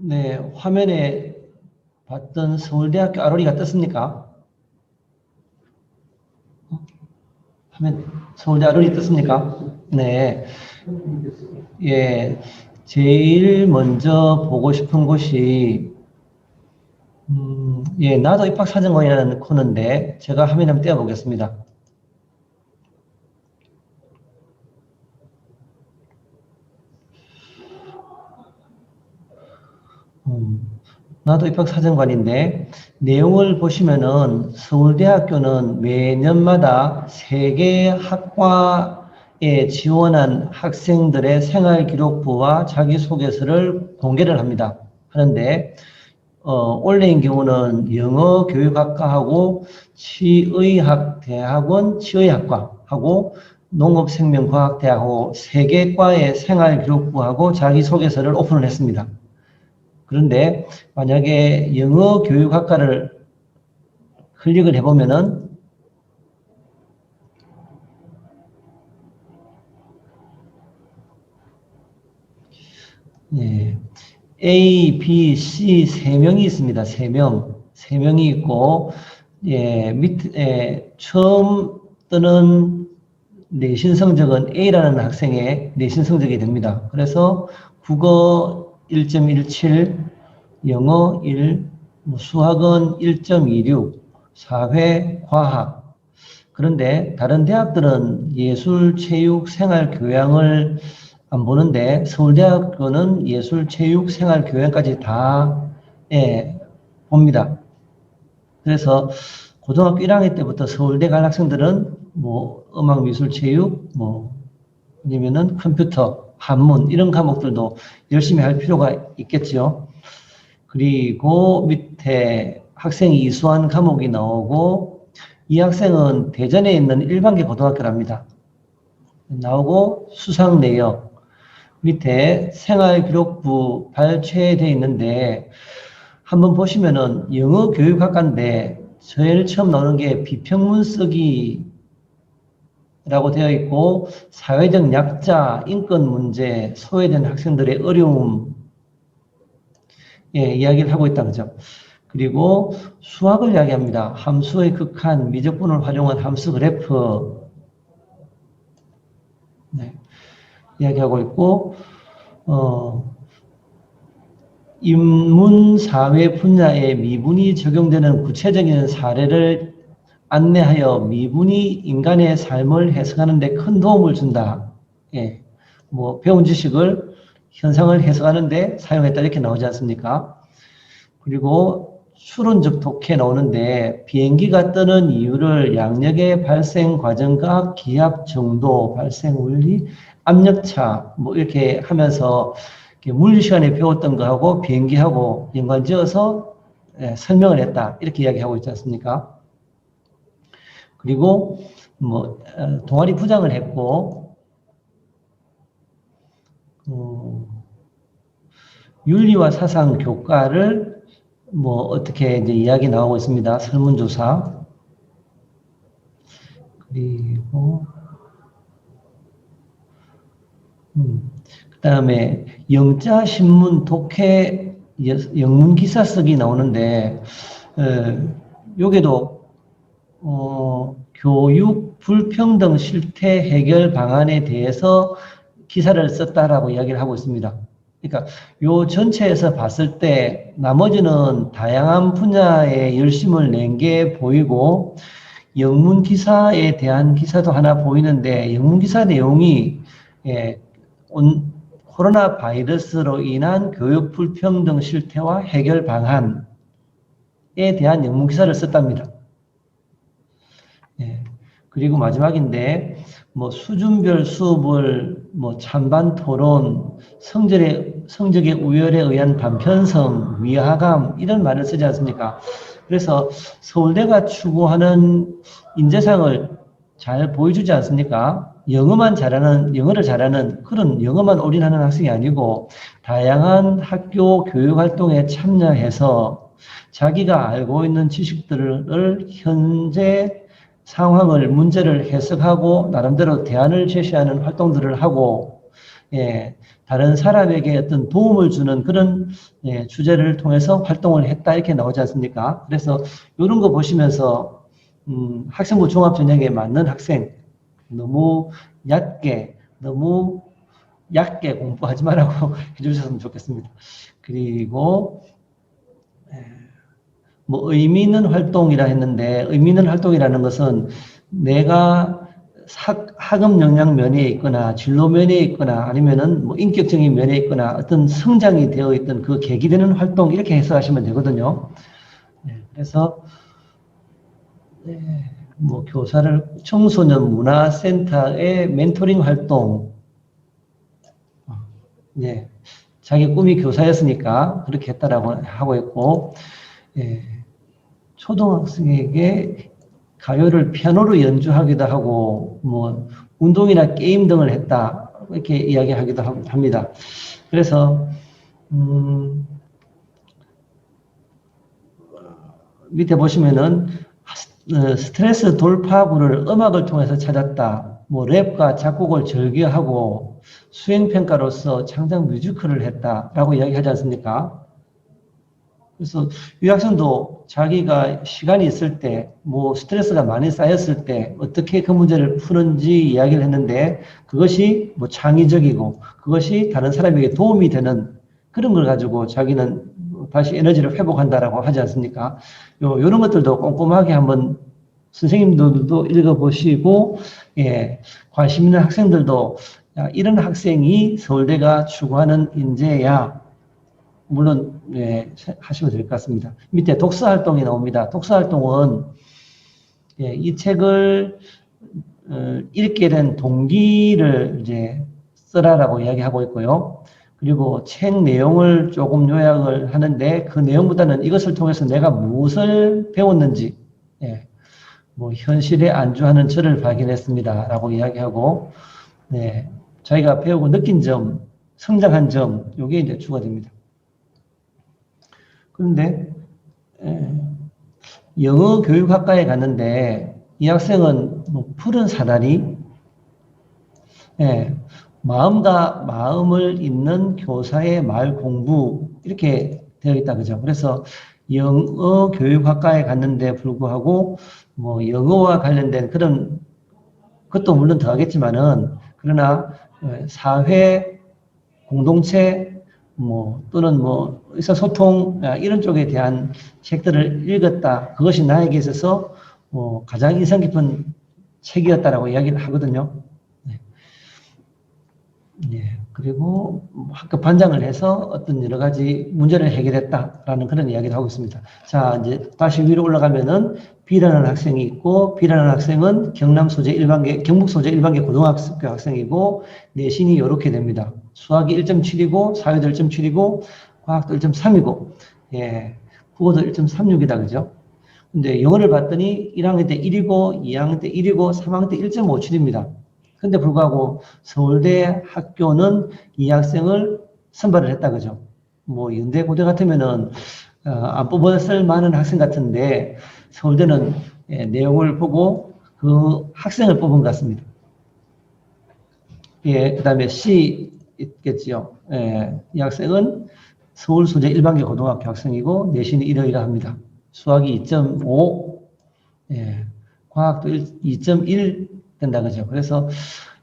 네, 화면에 봤던 서울대학교 아로니가 떴습니까? 화면, 서울대 아로니 떴습니까? 네. 예, 제일 먼저 보고 싶은 곳이, 예, 나도 입학사정관이라는 코너인데, 제가 화면 한번 띄워보겠습니다. 나도 입학사정관인데, 내용을 보시면은 서울대학교는 매년마다 세 개 학과에 지원한 학생들의 생활기록부와 자기소개서를 공개를 하는데, 올해인 경우는 영어교육학과하고 치의학대학원, 치의학과하고 농업생명과학대학하고 세 개 과의 생활기록부하고 자기소개서를 오픈을 했습니다. 그런데 만약에 영어교육학과를 클릭을 해보면은 예, A, B, C 세 명이 있습니다. 세 명이 있고, 예, 밑에 처음 뜨는 내신 성적은 A라는 학생의 내신 성적이 됩니다. 그래서 국어 1.17, 영어 1, 수학은 1.26, 사회, 과학. 그런데 다른 대학들은 예술, 체육, 생활, 교양을 안 보는데 서울대학교는 예술, 체육, 생활, 교양까지 다 봅니다. 그래서 고등학교 1학년 때부터 서울대 갈 학생들은 뭐 음악, 미술, 체육, 뭐 아니면은 컴퓨터, 한문 이런 과목들도 열심히 할 필요가 있겠죠. 그리고 밑에 학생이 이수한 과목이 나오고 이 학생은 대전에 있는 일반계 고등학교랍니다. 나오고 수상 내역 밑에 생활기록부 발췌되어 있는데 한번 보시면은 영어 교육학과인데 제일 처음 나오는 게 비평문 쓰기라고 되어 있고 사회적 약자, 인권 문제, 소외된 학생들의 어려움 이야기를 하고 있다는 점. 그리고 수학을 이야기합니다. 함수의 극한, 미적분을 활용한 함수 그래프 이야기하고 있고 인문사회 분야에 미분이 적용되는 구체적인 사례를 안내하여 미분이 인간의 삶을 해석하는 데 큰 도움을 준다. 예, 뭐 배운 지식을 현상을 해석하는 데 사용했다 이렇게 나오지 않습니까? 그리고 추론적 독해 나오는데 비행기가 뜨는 이유를 양력의 발생 과정과 기압 정도, 발생 원리, 압력차 뭐 이렇게 하면서 물리 시간에 배웠던 거하고 비행기하고 연관지어서 설명을 했다 이렇게 이야기하고 있지 않습니까? 그리고 뭐 동아리 부장을 했고 윤리와 사상 교과를 뭐 어떻게 이제 이야기 나오고 있습니다. 설문조사. 그리고 그다음에 영자 신문 독해 영문 기사 쓰기 나오는데 여기도 교육 불평등 실태 해결 방안에 대해서 기사를 썼다라고 이야기를 하고 있습니다. 그러니까 요 전체에서 봤을 때 나머지는 다양한 분야에 열심을 낸 게 보이고 영문 기사에 대한 기사도 하나 보이는데 영문 기사 내용이 코로나 바이러스로 인한 교육 불평등 실태와 해결 방안에 대한 영문 기사를 썼답니다. 그리고 마지막인데 뭐 수준별 수업을 뭐 찬반 토론, 성적의 우열에 의한 단편성, 위화감 이런 말을 쓰지 않습니까? 그래서 서울대가 추구하는 인재상을 잘 보여주지 않습니까? 영어를 잘하는 그런 영어만 올인하는 학생이 아니고 다양한 학교 교육 활동에 참여해서 자기가 알고 있는 지식들을 현재 상황을 문제를 해석하고 나름대로 대안을 제시하는 활동들을 하고 예, 다른 사람에게 어떤 도움을 주는 그런 예, 주제를 통해서 활동을 했다 이렇게 나오지 않습니까? 그래서 이런 거 보시면서 학생부 종합전형에 맞는 학생 너무 너무 얕게 공부하지 말라고 해주셨으면 좋겠습니다. 그리고 뭐 의미 있는 활동이라 했는데 의미 있는 활동이라는 것은 내가 학업 역량 면에 있거나 진로 면에 있거나 아니면은 뭐 인격적인 면에 있거나 어떤 성장이 되어 있던 그 계기되는 활동 이렇게 해석하시면 되거든요. 네, 그래서 뭐 교사를 청소년 문화센터의 멘토링 활동, 네, 자기 꿈이 교사였으니까 그렇게 했다라고 하고 있고, 예, 초등학생에게 가요를 피아노로 연주하기도 하고, 뭐, 운동이나 게임 등을 했다. 이렇게 이야기하기도 합니다. 그래서, 밑에 보시면은, 스트레스 돌파구를 음악을 통해서 찾았다. 뭐, 랩과 작곡을 즐겨하고, 수행평가로서 창작 뮤지컬을 했다라고 이야기하지 않습니까? 그래서 이 학생도 자기가 시간이 있을 때, 뭐 스트레스가 많이 쌓였을 때 어떻게 그 문제를 푸는지 이야기를 했는데 그것이 뭐 창의적이고 그것이 다른 사람에게 도움이 되는 그런 걸 가지고 자기는 다시 에너지를 회복한다라고 하지 않습니까? 요런 것들도 꼼꼼하게 한번 선생님들도 읽어보시고, 예, 관심 있는 학생들도 야, 이런 학생이 서울대가 추구하는 인재야. 물론 예, 하시면 될 것 같습니다. 밑에 독서 활동이 나옵니다. 독서 활동은 예, 이 책을 읽게 된 동기를 이제 쓰라라고 이야기하고 있고요. 그리고 책 내용을 조금 요약을 하는데 그 내용보다는 이것을 통해서 내가 무엇을 배웠는지 예, 뭐 현실에 안주하는 저를 발견했습니다라고 이야기하고 네, 자기가 배우고 느낀 점, 성장한 점, 이게 이제 주가 됩니다. 그런데 영어 교육학과에 갔는데 이 학생은 뭐 푸른 사다리, 예, 마음과 마음을 잇는 교사의 말 공부 이렇게 되어 있다 그죠? 그래서 영어 교육학과에 갔는데 불구하고 뭐 영어와 관련된 그런 것도 물론 더하겠지만은 그러나 사회 공동체 뭐 또는 뭐 의사소통 이런 쪽에 대한 책들을 읽었다. 그것이 나에게 있어서 가장 인상 깊은 책이었다라고 이야기를 하거든요. 네. 네. 그리고 학교 반장을 해서 어떤 여러 가지 문제를 해결했다라는 그런 이야기를 하고 있습니다. 자, 이제 다시 위로 올라가면은 B라는 학생이 있고, B라는 학생은 경북 소재 1반계 고등학교 학생이고, 내신이 이렇게 됩니다. 수학이 1.7이고, 사회도 1.7이고, 과학도 1.3이고, 예, 국어도 1.36이다, 그죠? 근데 영어를 봤더니 1학년 때 1이고, 2학년 때 1이고, 3학년 때 1.57입니다. 근데 불구하고 서울대 학교는 이 학생을 선발을 했다, 그죠? 뭐, 연대 고대 같으면은, 안 뽑았을 만한 학생 같은데, 서울대는 내용을 보고 그 학생을 뽑은 것 같습니다. 예, 그 다음에 C 있겠지요. 예, 이 학생은 서울 소재 1반계 고등학교 학생이고, 내신이 1위라 합니다. 수학이 2.5, 예, 과학도 2.1 된다, 그죠? 그래서,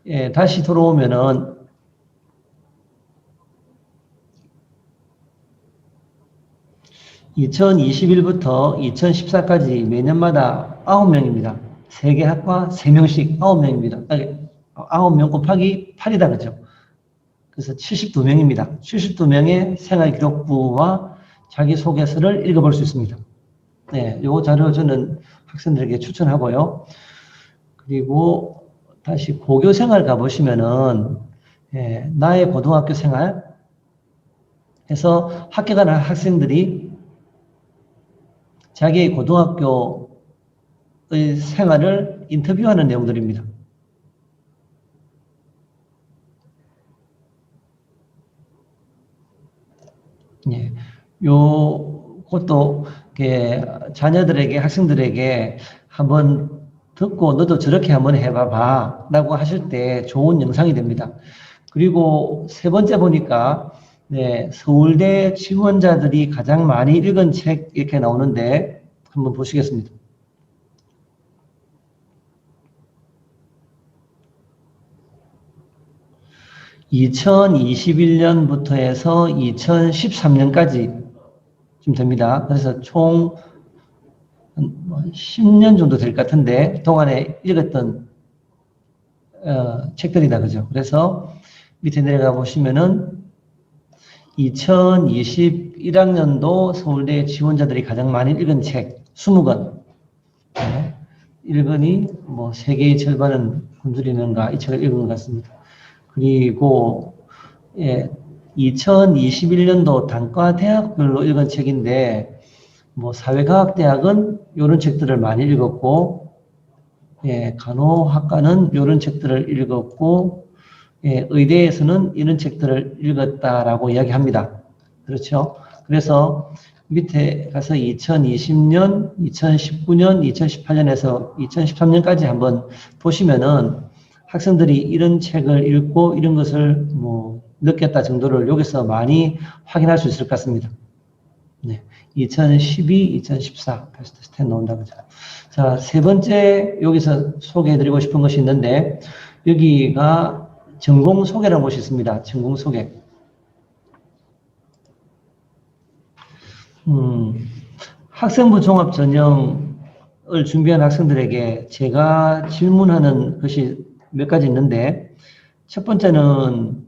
예, 다시 돌아오면은, 2021부터 2014까지 매년마다 9명입니다. 3개 학과 3명씩 9명입니다. 9명 곱하기 8이다, 그죠? 그래서 72명입니다. 72명의 생활기록부와 자기소개서를 읽어볼 수 있습니다. 네, 요 자료 저는 학생들에게 추천하고요. 그리고 다시 고교 생활 가보시면은, 예, 나의 고등학교 생활 해서 학교 가는 학생들이 자기의 고등학교의 생활을 인터뷰하는 내용들입니다. 예, 그것도 자녀들에게, 학생들에게 한번 듣고 너도 저렇게 한번 해봐봐 라고 하실 때 좋은 영상이 됩니다. 그리고 세 번째 보니까 네, 서울대 지원자들이 가장 많이 읽은 책 이렇게 나오는데 한번 보시겠습니다. 2021년부터 해서 2013년까지 좀 됩니다. 그래서 총 10년 정도 될 것 같은데 동안에 읽었던 책들이다. 그죠? 그래서 밑에 내려가 보시면은 2021학년도 서울대 지원자들이 가장 많이 읽은 책 20권. 네. 읽으니 뭐 세계의 절반은 굶주리는가 이 책을 읽은 것 같습니다. 그리고 예, 2021년도 단과 대학별로 읽은 책인데 뭐 사회과학대학은 이런 책들을 많이 읽었고 예, 간호학과는 이런 책들을 읽었고 예, 의대에서는 이런 책들을 읽었다라고 이야기합니다. 그렇죠? 그래서 밑에 가서 2020년, 2019년, 2018년에서 2013년까지 한번 보시면은 학생들이 이런 책을 읽고 이런 것을 뭐 느꼈다 정도를 여기서 많이 확인할 수 있을 것 같습니다. 네. 2012, 2014, 베스트 10 나온다 그죠? 자, 세 번째 여기서 소개해드리고 싶은 것이 있는데 여기가 전공 소개라는 곳이 있습니다. 전공 소개. 학생부 종합 전형을 준비한 학생들에게 제가 질문하는 것이 몇 가지 있는데 첫 번째는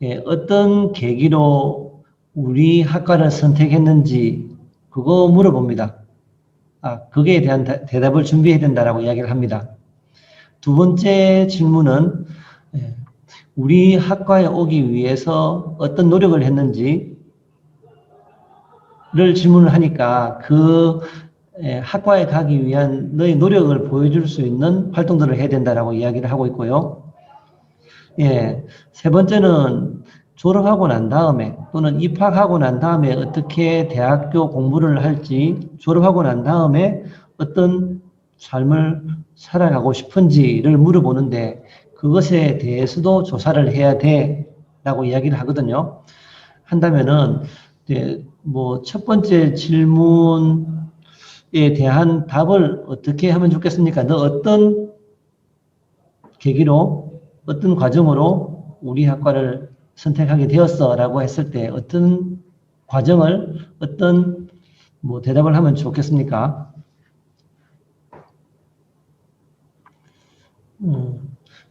예, 어떤 계기로 우리 학과를 선택했는지 그거 물어봅니다. 거기에 대한 대답을 준비해야 된다라고 이야기를 합니다. 두 번째 질문은 예, 우리 학과에 오기 위해서 어떤 노력을 했는지를 질문을 하니까 그 학과에 가기 위한 너의 노력을 보여줄 수 있는 활동들을 해야 된다라고 이야기를 하고 있고요. 예, 세 번째는 졸업하고 난 다음에 또는 입학하고 난 다음에 어떻게 대학교 공부를 할지 졸업하고 난 다음에 어떤 삶을 살아가고 싶은지를 물어보는데 그것에 대해서도 조사를 해야 돼라고 이야기를 하거든요. 한다면은 뭐 첫 번째 질문에 대한 답을 어떻게 하면 좋겠습니까? 너 어떤 계기로 어떤 과정으로 우리 학과를 선택하게 되었어 라고 했을 때 어떤 과정을 어떤 뭐 대답을 하면 좋겠습니까?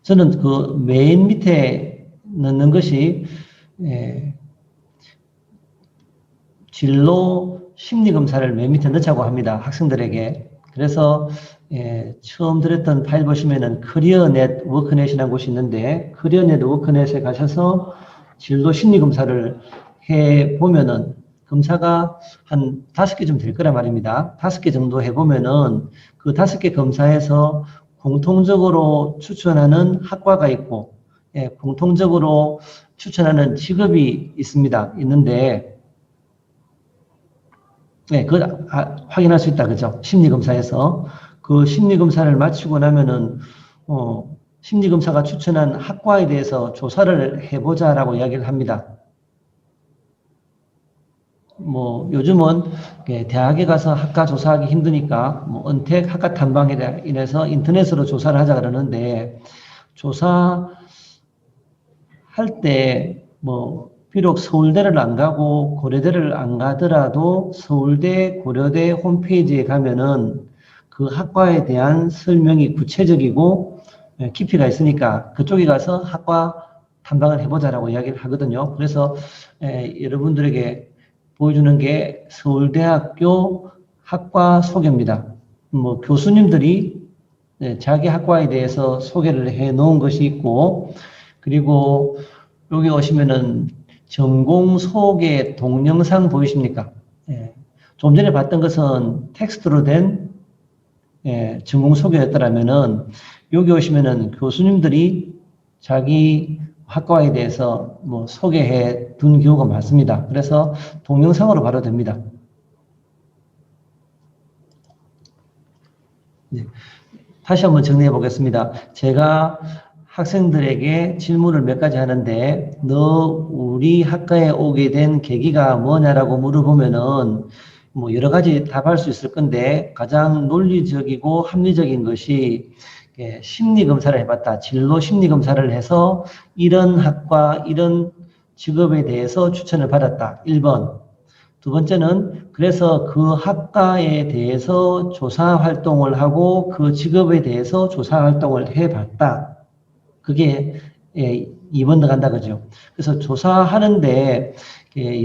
저는 그 맨 밑에 넣는 것이 진로 심리검사를 맨 밑에 넣자고 합니다. 학생들에게. 그래서 처음 들었던 파일 보시면은 커리어넷 워크넷이라는 곳이 있는데 커리어넷 워크넷에 가셔서 진로 심리검사를 해보면은 검사가 한 5개 좀 될 거란 말입니다. 5개 정도 해보면은 그 5개 검사에서 공통적으로 추천하는 학과가 있고 공통적으로 추천하는 직업이 있습니다. 있는데 그걸 확인할 수 있다. 그죠? 심리검사에서. 그 심리검사를 마치고 나면은, 심리검사가 추천한 학과에 대해서 조사를 해보자라고 이야기를 합니다. 뭐, 요즘은 대학에 가서 학과 조사하기 힘드니까, 뭐, 은택 학과 탐방에 인해서 인터넷으로 조사를 하자 그러는데, 조사할 때, 뭐, 비록 서울대를 안 가고 고려대를 안 가더라도 서울대, 고려대 홈페이지에 가면은 그 학과에 대한 설명이 구체적이고 깊이가 있으니까 그쪽에 가서 학과 탐방을 해보자라고 이야기를 하거든요. 그래서 여러분들에게 보여주는 게 서울대학교 학과 소개입니다. 뭐 교수님들이 자기 학과에 대해서 소개를 해 놓은 것이 있고 그리고 여기 오시면은 전공 소개 동영상 보이십니까? 좀 전에 봤던 것은 텍스트로 된 전공 소개였더라면은 여기 오시면은 교수님들이 자기 학과에 대해서 뭐 소개해 둔 경우가 많습니다. 그래서 동영상으로 봐도 됩니다. 네. 다시 한번 정리해 보겠습니다. 제가 학생들에게 질문을 몇 가지 하는데 너 우리 학과에 오게 된 계기가 뭐냐라고 물어보면은 뭐 여러 가지 답할 수 있을 건데 가장 논리적이고 합리적인 것이 심리 검사를 해봤다. 진로 심리 검사를 해서 이런 학과, 이런 직업에 대해서 추천을 받았다. 1번. 두 번째는 그래서 그 학과에 대해서 조사 활동을 하고 그 직업에 대해서 조사 활동을 해봤다. 그게 2번 들어간다 그죠. 그래서 조사하는데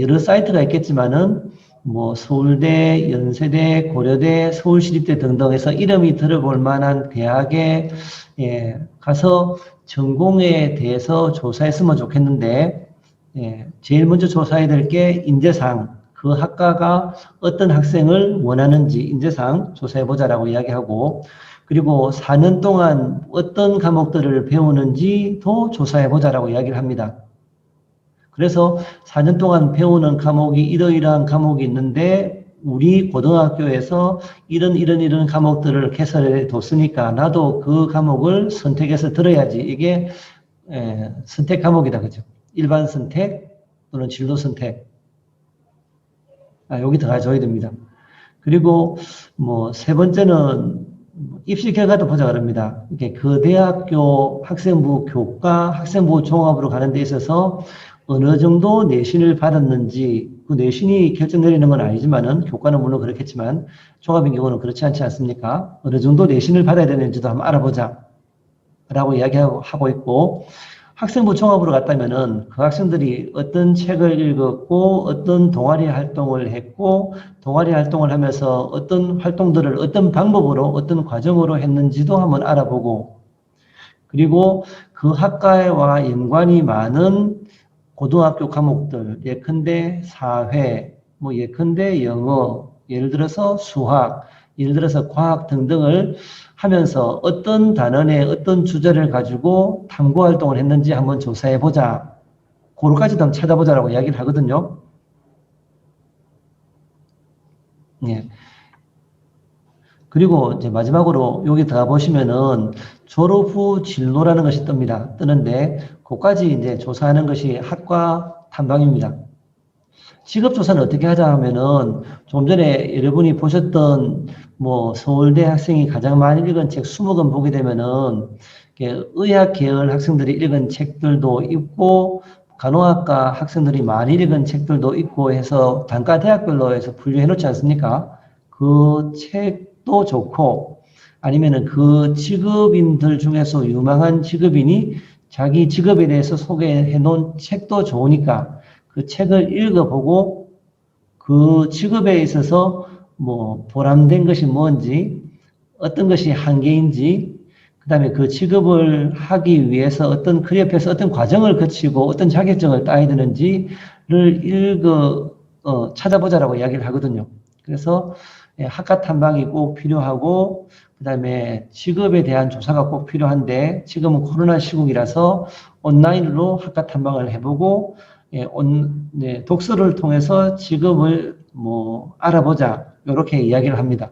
여러 사이트가 있겠지만은 뭐 서울대, 연세대, 고려대, 서울시립대 등등 해서 이름이 들어볼 만한 대학에 가서 전공에 대해서 조사했으면 좋겠는데 제일 먼저 조사해야 될 게 인재상, 그 학과가 어떤 학생을 원하는지 인재상 조사해보자라고 이야기하고 그리고 4년 동안 어떤 과목들을 배우는지도 조사해보자라고 이야기를 합니다. 그래서 4년 동안 배우는 과목이 이러이러한 과목이 있는데 우리 고등학교에서 이런 과목들을 개설해 뒀으니까 나도 그 과목을 선택해서 들어야지. 이게 선택 과목이다. 그죠? 일반 선택 또는 진로 선택. 여기 들어가줘야 됩니다. 그리고 뭐 세 번째는 입시 결과도 보자 그럽니다. 이게 그 대학교 학생부 교과, 학생부 종합으로 가는 데 있어서 어느 정도 내신을 받았는지, 그 내신이 결정 내리는 건 아니지만은, 교과는 물론 그렇겠지만, 종합인 경우는 그렇지 않지 않습니까? 어느 정도 내신을 받아야 되는지도 한번 알아보자. 라고 이야기하고 있고, 학생부 종합으로 갔다면은 그 학생들이 어떤 책을 읽었고, 어떤 동아리 활동을 했고, 동아리 활동을 하면서 어떤 활동들을 어떤 방법으로, 어떤 과정으로 했는지도 한번 알아보고, 그리고 그 학과와 연관이 많은 고등학교 과목들, 예컨대 사회, 뭐 예컨대 영어, 예를 들어서 수학, 예를 들어서 과학 등등을 하면서 어떤 단원의 어떤 주제를 가지고 탐구 활동을 했는지 한번 조사해 보자. 그거까지도 한번 찾아보자라고 이야기를 하거든요. 예. 그리고 이제 마지막으로 여기 들어가 보시면은 졸업 후 진로라는 것이 뜨는데 그까지 이제 조사하는 것이 학과 탐방입니다. 직업 조사는 어떻게 하자 하면은 좀 전에 여러분이 보셨던 뭐 서울대 학생이 가장 많이 읽은 책 20권 보게 되면은 의학 계열 학생들이 읽은 책들도 있고 간호학과 학생들이 많이 읽은 책들도 있고 해서 단과 대학별로 해서 분류해 놓지 않습니까? 그 책도 좋고 아니면은 그 직업인들 중에서 유망한 직업인이 자기 직업에 대해서 소개해 놓은 책도 좋으니까 그 책을 읽어보고 그 직업에 있어서 뭐 보람된 것이 뭔지 어떤 것이 한계인지 그 다음에 그 직업을 하기 위해서 어떤 그 옆에서 어떤 과정을 거치고 어떤 자격증을 따야 되는지를 찾아보자라고 이야기를 하거든요. 그래서 학과 탐방이 꼭 필요하고 그 다음에 직업에 대한 조사가 꼭 필요한데 지금은 코로나 시국이라서 온라인으로 학과 탐방을 해보고 독서를 통해서 직업을 뭐 알아보자 이렇게 이야기를 합니다.